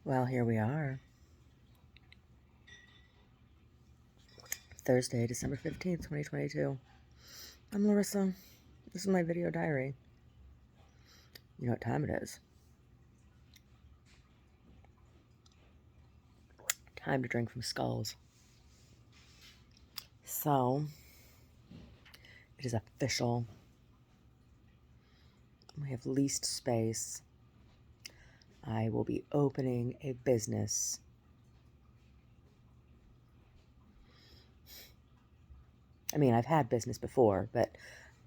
Well, here we are. Thursday, December 15th, 2022. I'm Larissa. This is my video diary. You know what time it is. Time to drink from skulls. So, it is official. We have leased space. I will be opening a business. I mean, I've had business before, but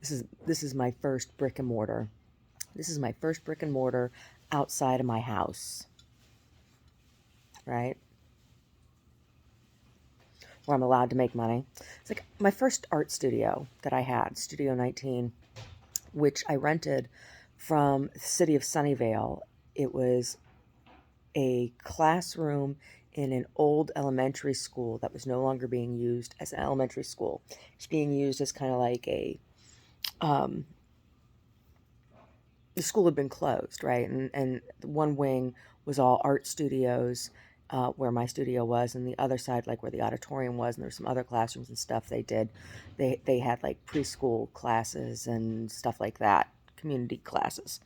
this is my first brick and mortar. This is my first brick and mortar outside of my house. Right? Where I'm allowed to make money. It's like my first art studio that I had, Studio 19, which I rented from the city of Sunnyvale. It was a classroom in an old elementary school that was no longer being used as an elementary school. It's being used as kind of like um, the school had been closed, right? And one wing was all art studios, where my studio was, and the other side, like where the auditorium was, and there were some other classrooms and stuff they did. They had like preschool classes and stuff like that, community classes.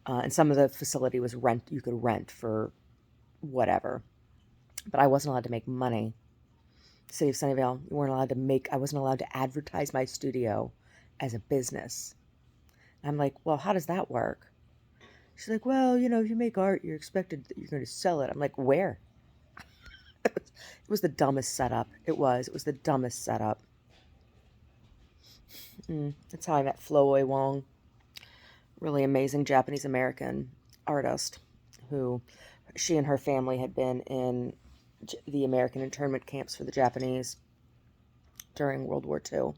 And some of the facility was you could rent for whatever. But I wasn't allowed to make money. City of Sunnyvale, I wasn't allowed to advertise my studio as a business. And I'm like, well, how does that work? She's like, well, if you make art, you're expected that you're going to sell it. I'm like, where? It was the dumbest setup. It was. It was the dumbest setup. That's how I met Flo Wong, really amazing Japanese American artist who she and her family had been in the American internment camps for the Japanese during World War II.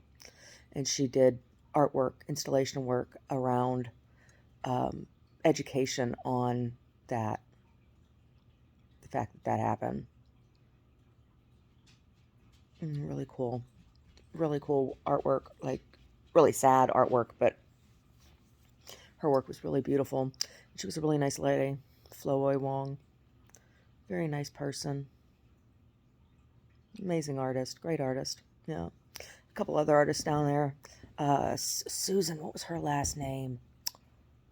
And she did artwork, installation work around education on that, the fact that that happened. Really cool. Really cool artwork, like really sad artwork, but her work was really beautiful. She was a really nice lady, Flo Wong. Very nice person. Amazing artist, great artist. Yeah. A couple other artists down there. Susan, what was her last name?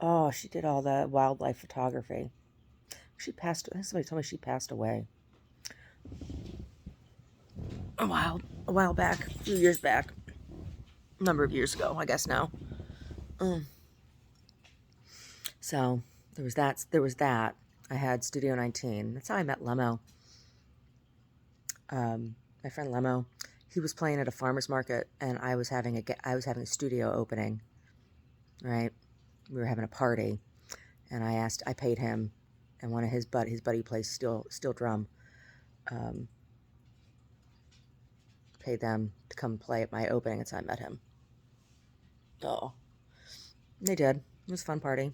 Oh, she did all the wildlife photography. She passed, somebody told me she passed away a while back, a few years back. A number of years ago, I guess now. So there was that. I had Studio 19. That's how I met Lemo. My friend Lemo, he was playing at a farmer's market, and I was having a studio opening. Right, we were having a party, and I paid him, and one of his buddy plays steel drum. Paid them to come play at my opening. That's how I met him. Oh, they did. It was a fun party.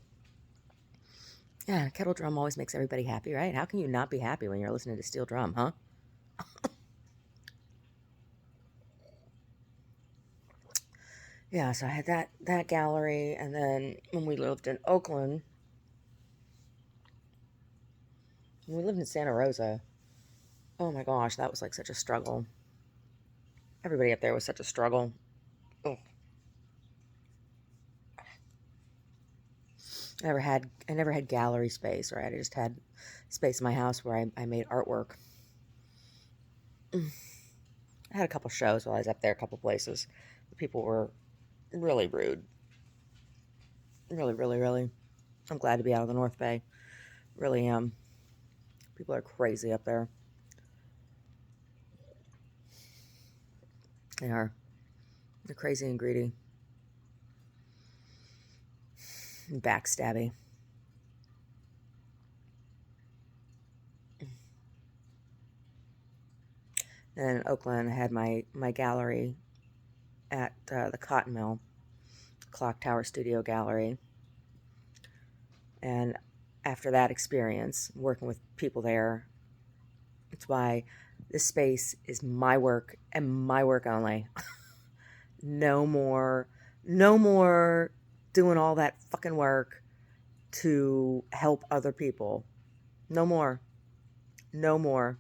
Yeah, kettle drum always makes everybody happy, right? How can you not be happy when you're listening to steel drum, huh? Yeah, so I had that gallery, and then when we lived in Oakland, when we lived in Santa Rosa, oh my gosh, that was like such a struggle. Everybody up there was such a struggle. Ugh. I never had gallery space, right? I just had space in my house where I made artwork. I had a couple shows while I was up there, a couple places. The people were really rude. Really, really, really. I'm glad to be out of the North Bay. Really am. People are crazy up there. They are. They're crazy and greedy. And backstabby. And in Oakland, I had my gallery at the Cotton Mill, Clock Tower Studio Gallery. And after that experience, working with people there, it's why this space is my work and my work only. No more, no more doing all that fucking work to help other people. No more. No more.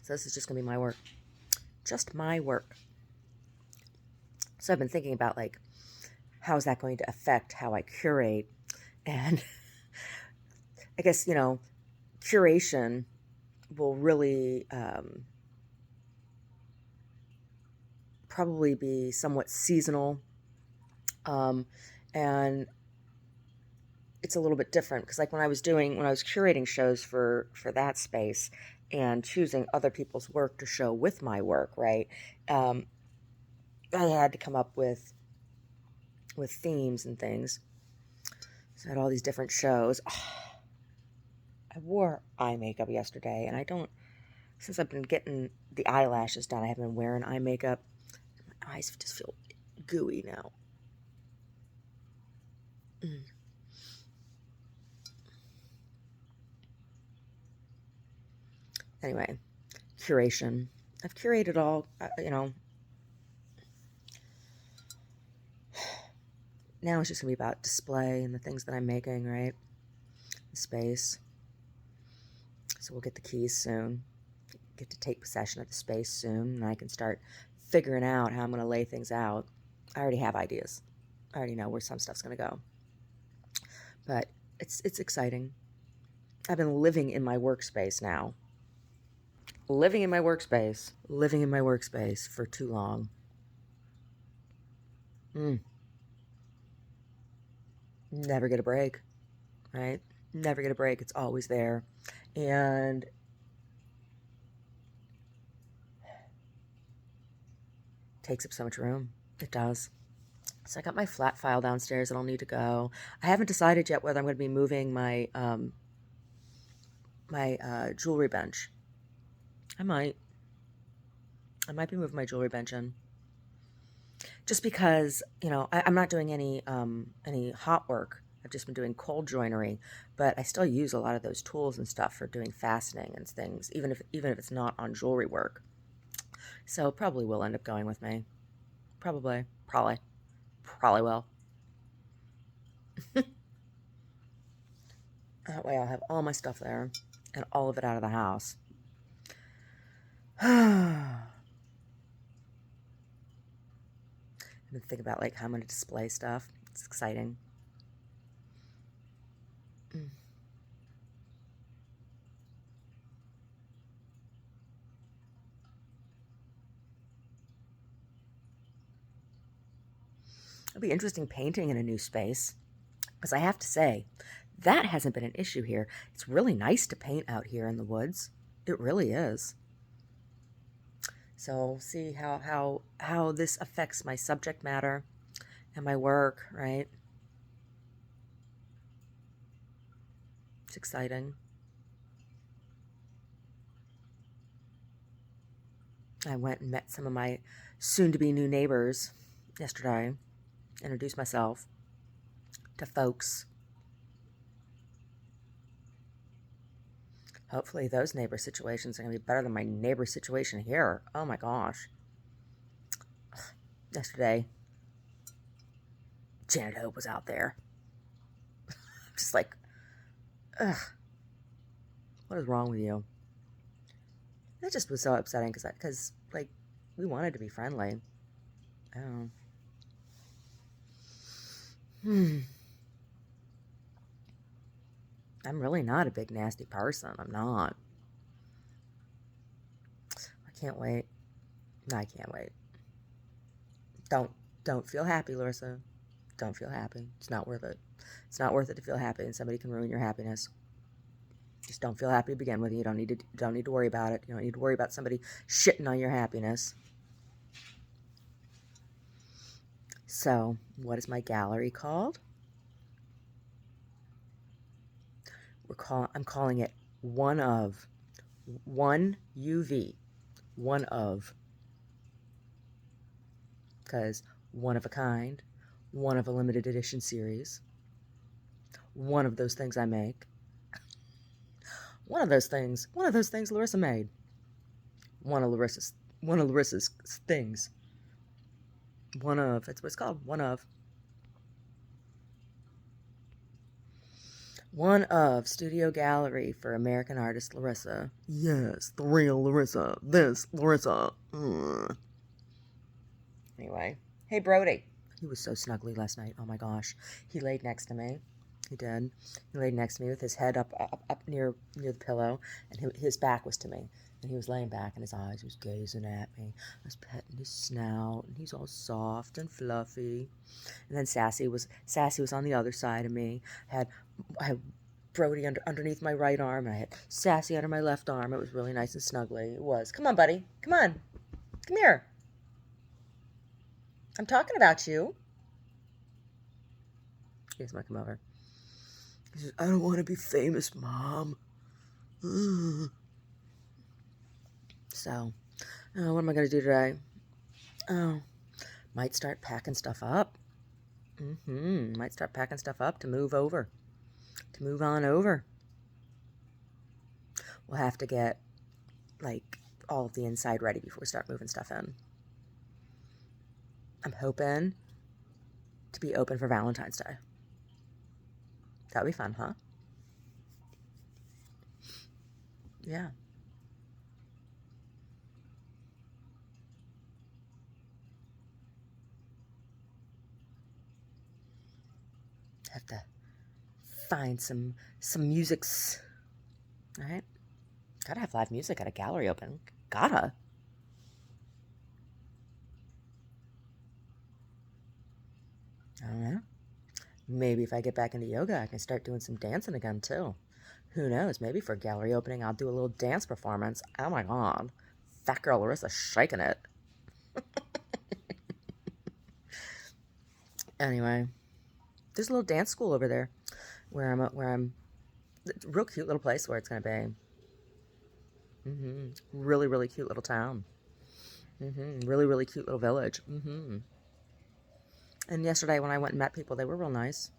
So this is just going to be my work. Just my work. So I've been thinking about, like, how is that going to affect how I curate? And I guess, curation will really probably be somewhat seasonal. And it's a little bit different because, like, when I was curating shows for that space and choosing other people's work to show with my work, right? Um, I had to come up with themes and things. So I had all these different shows. I wore eye makeup yesterday, and I don't, since I've been getting the eyelashes done, I haven't been wearing eye makeup. My eyes just feel gooey now. Anyway, curation. I've curated all, now it's just going to be about display and the things that I'm making, right? The space. So we'll get the keys soon. Get to take possession of the space soon, and I can start figuring out how I'm going to lay things out. I already have ideas. I already know where some stuff's going to go. But it's exciting. I've been living in my workspace now. Living in my workspace for too long. Never get a break, right? Never get a break. It's always there. And takes up so much room. It does. So I got my flat file downstairs that'll need to go. I haven't decided yet whether I'm going to be moving my jewelry bench. I might be moving my jewelry bench in. Just because, I'm not doing any hot work. I've just been doing cold joinery, but I still use a lot of those tools and stuff for doing fastening and things, even if it's not on jewelry work. So probably will end up going with me. Probably will. That way I'll have all my stuff there and all of it out of the house. And think about, like, how I'm going to display stuff. It's exciting. It'll be interesting painting in a new space, because I have to say, that hasn't been an issue here. It's really nice to paint out here in the woods. It really is. So see how this affects my subject matter and my work, right? It's exciting. I went and met some of my soon-to-be new neighbors yesterday. Introduced myself to folks. Hopefully those neighbor situations are going to be better than my neighbor situation here. Oh my gosh. Yesterday, Janet Hope was out there. Just like, ugh. What is wrong with you? That just was so upsetting because like, we wanted to be friendly. Oh. I'm really not a big nasty person. I'm not. I can't wait. No, I can't wait. Don't feel happy, Larissa. Don't feel happy. It's not worth it. It's not worth it to feel happy, and somebody can ruin your happiness. Just don't feel happy to begin with. You don't need to worry about it. You don't need to worry about somebody shitting on your happiness. So, what is my gallery called? I'm calling it One of. One UV. One of. Because one of a kind, one of a limited edition series, one of those things I make. One of those things Larissa made. One of Larissa's things. One of. That's what it's called. One of. One of Studio Gallery for American artist Larissa. Yes, the real Larissa. This Larissa. Anyway. Hey, Brody. He was so snuggly last night. Oh my gosh. He laid next to me. He did. He laid next to me with his head up near the pillow, and his back was to me. And he was laying back, and his eyes was gazing at me. I was petting his snout, and he's all soft and fluffy. And then Sassy was on the other side of me. I had Brody underneath my right arm, and I had Sassy under my left arm. It was really nice and snuggly. It was. Come on, buddy. Come on. Come here. I'm talking about you. He doesn't want to come over. He says, I don't want to be famous, Mom. So, what am I going to do today? Oh, might start packing stuff up. Might start packing stuff up to move over. To move on over. We'll have to get, like, all of the inside ready before we start moving stuff in. I'm hoping to be open for Valentine's Day. That would be fun, huh? Yeah. Have to find some musics. All right? Gotta have live music at a gallery open. Gotta. I don't know. Maybe if I get back into yoga, I can start doing some dancing again, too. Who knows? Maybe for a gallery opening, I'll do a little dance performance. Oh, my God. Fat girl Larissa shaking it. Anyway, there's a little dance school over there where I'm it's a real cute little place where it's going to be. Really, really cute little town. Really, really cute little village. And yesterday when I went and met people, they were real nice.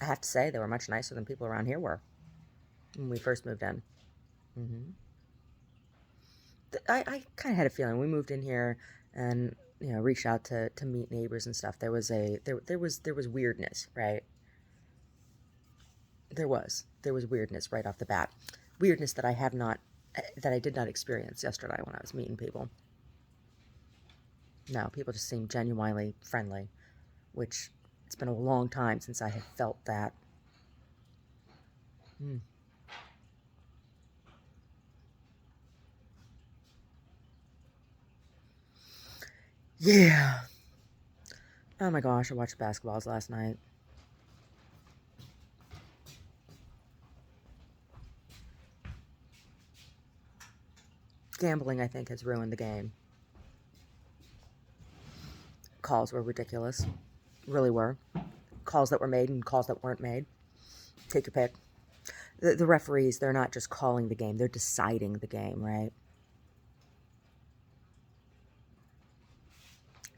I have to say, they were much nicer than people around here were when we first moved in. I kind of had a feeling. We moved in here and, reached out to meet neighbors and stuff. There was weirdness, right? There was weirdness right off the bat. Weirdness that I did not experience yesterday when I was meeting people. No, people just seemed genuinely friendly, which it's been a long time since I have felt that. Yeah. Oh my gosh, I watched basketballs last night. Gambling, I think, has ruined the game. Calls were ridiculous. Really were. Calls that were made and calls that weren't made. Take your pick. The referees, they're not just calling the game, they're deciding the game, right?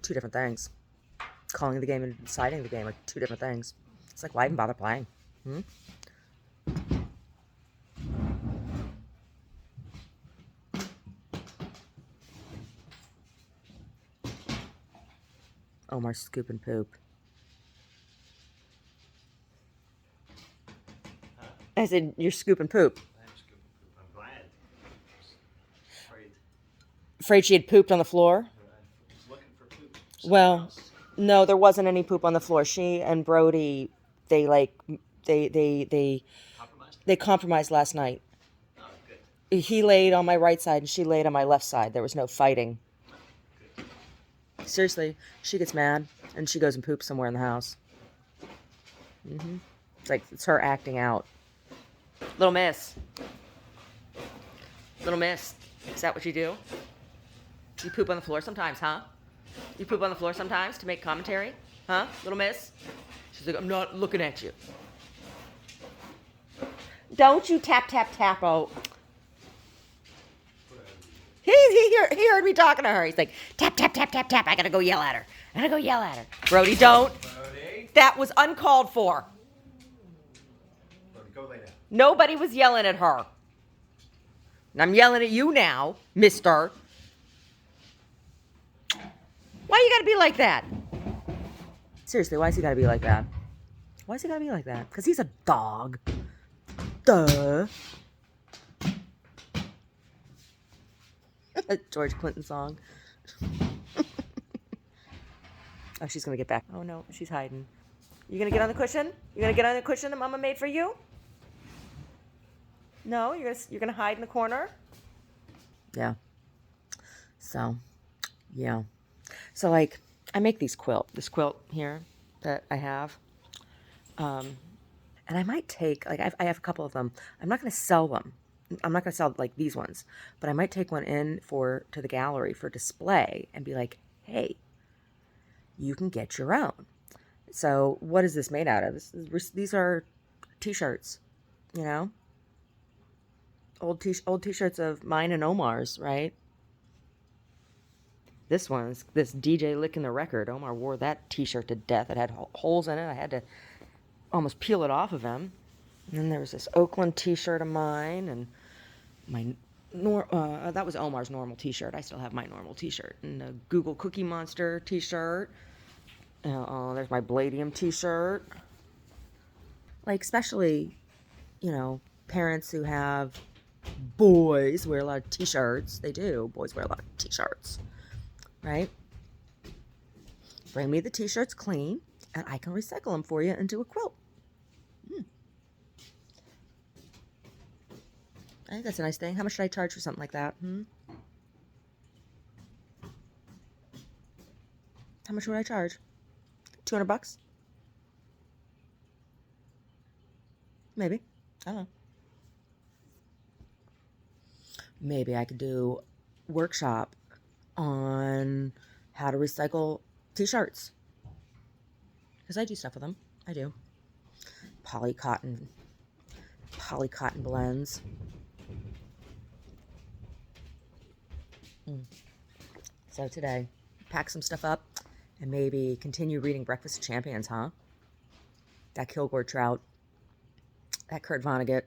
Two different things. Calling the game and deciding the game are two different things. It's like, why even bother playing? Omar's scooping poop. I said, you're scooping poop. I'm scooping poop. I'm glad. Afraid she had pooped on the floor? I was looking for poop. Well, no, there wasn't any poop on the floor. She and Brody, they compromised last night. Oh, good. He laid on my right side and she laid on my left side. There was no fighting. Good. Seriously, she gets mad and she goes and poops somewhere in the house. It's like, it's her acting out. Little miss. Little miss. Is that what you do? You poop on the floor sometimes, huh? You poop on the floor sometimes to make commentary? Huh, little miss? She's like, I'm not looking at you. Don't you tap, tap, tap, oh. He heard me talking to her. He's like, tap, tap, tap, tap, tap. I gotta go yell at her. Brody, don't. Brody. That was uncalled for. Brody, go lay down. Nobody was yelling at her. And I'm yelling at you now, mister. Why Why you gotta be like that? Seriously, why's he gotta be like that? Why's he gotta be like that? Because he's a dog. Duh. George Clinton song. Oh, she's gonna get back. Oh no, she's hiding. You gonna get on the cushion? You gonna get on the cushion that Mama made for you? No, you're gonna hide in the corner. Yeah. So, yeah. So like, I make this quilt here that I have, and I might take like I have a couple of them. I'm not gonna sell them. I'm not gonna sell like these ones, but I might take one in to the gallery for display and be like, hey, you can get your own. So what is this made out of? These are t-shirts, you know, old t-shirts of mine and Omar's, right? This one's this DJ licking the record. Omar wore that t-shirt to death. It had holes in it. I had to almost peel it off of him. And then there was this Oakland t-shirt of mine, and my that was Omar's normal t-shirt. I still have my normal t-shirt. And a Google Cookie Monster t-shirt. There's my Bladium t-shirt. Like, especially, you know, parents who have boys wear a lot of t-shirts. They do. Boys wear a lot of t-shirts. Right? Bring me the t-shirts clean, and I can recycle them for you into a quilt. I think that's a nice thing. How much should I charge for something like that? How much would I charge? $200? Maybe. I don't know. Maybe I could do a workshop on how to recycle t-shirts. Because I do stuff with them. I do. Poly cotton blends. So today, pack some stuff up and maybe continue reading Breakfast of Champions, huh? That Kilgore Trout. That Kurt Vonnegut.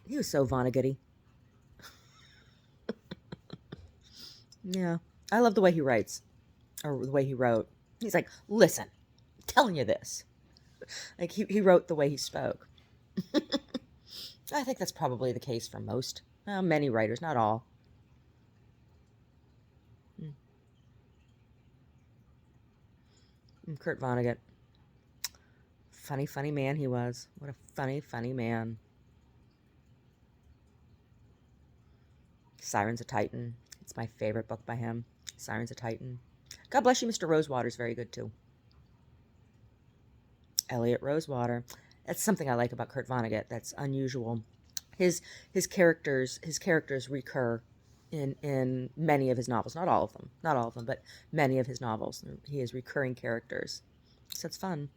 He was so Vonnegut-y. Yeah. I love the way he writes. Or the way he wrote. He's like, listen, I'm telling you this. Like, he wrote the way he spoke. I think that's probably the case for many writers, not all. Kurt Vonnegut. Funny man he was. What a funny man. Sirens of Titan. It's my favorite book by him. Sirens of Titan. God Bless You, Mr. Rosewater is very good too. Elliot Rosewater. That's something I like about Kurt Vonnegut. That's unusual. His characters recur in many of his novels. Not all of them, but many of his novels. He has recurring characters. So it's fun.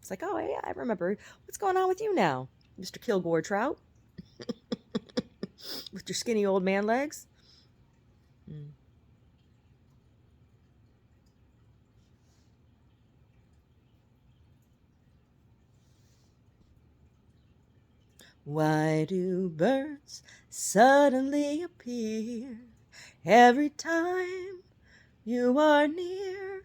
It's like, oh yeah, I remember. What's going on with you now, Mr. Kilgore Trout? With your skinny old man legs? Why do birds suddenly appear every time you are near?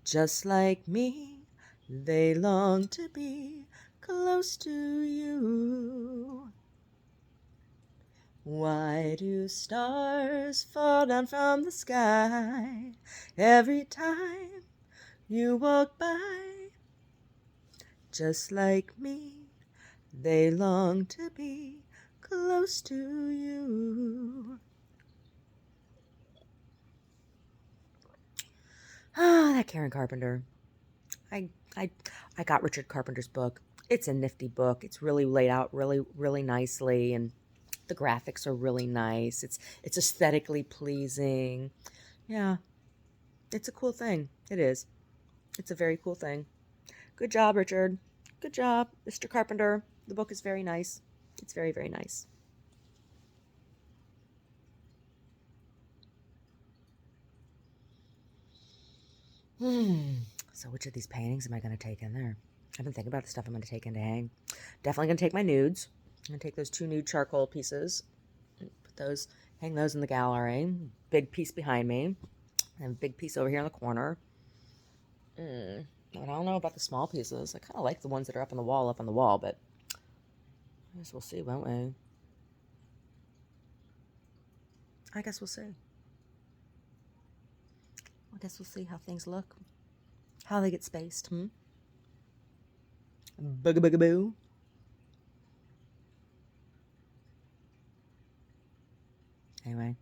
Just like me, they long to be close to you. Why do stars fall down from the sky every time you walk by? Just like me, they long to be close to you. Ah, that Karen Carpenter. I got Richard Carpenter's book. It's a nifty book. It's really laid out really nicely, and the graphics are really nice. It's aesthetically pleasing. Yeah. It's a cool thing. It is. It's a very cool thing. Good job, Richard. Good job, Mr. Carpenter. The book is very nice. It's very, very nice. So which of these paintings am I going to take in there? I've been thinking about the stuff I'm going to take in to hang. Definitely going to take my nudes. I'm going to take those 2 nude charcoal pieces. Hang those in the gallery. Big piece behind me. And a big piece over here in the corner. I don't know about the small pieces. I kind of like the ones that are up on the wall, but I guess we'll see, won't we? I guess we'll see. I guess we'll see how things look. How they get spaced, Bugaboo. Anyway,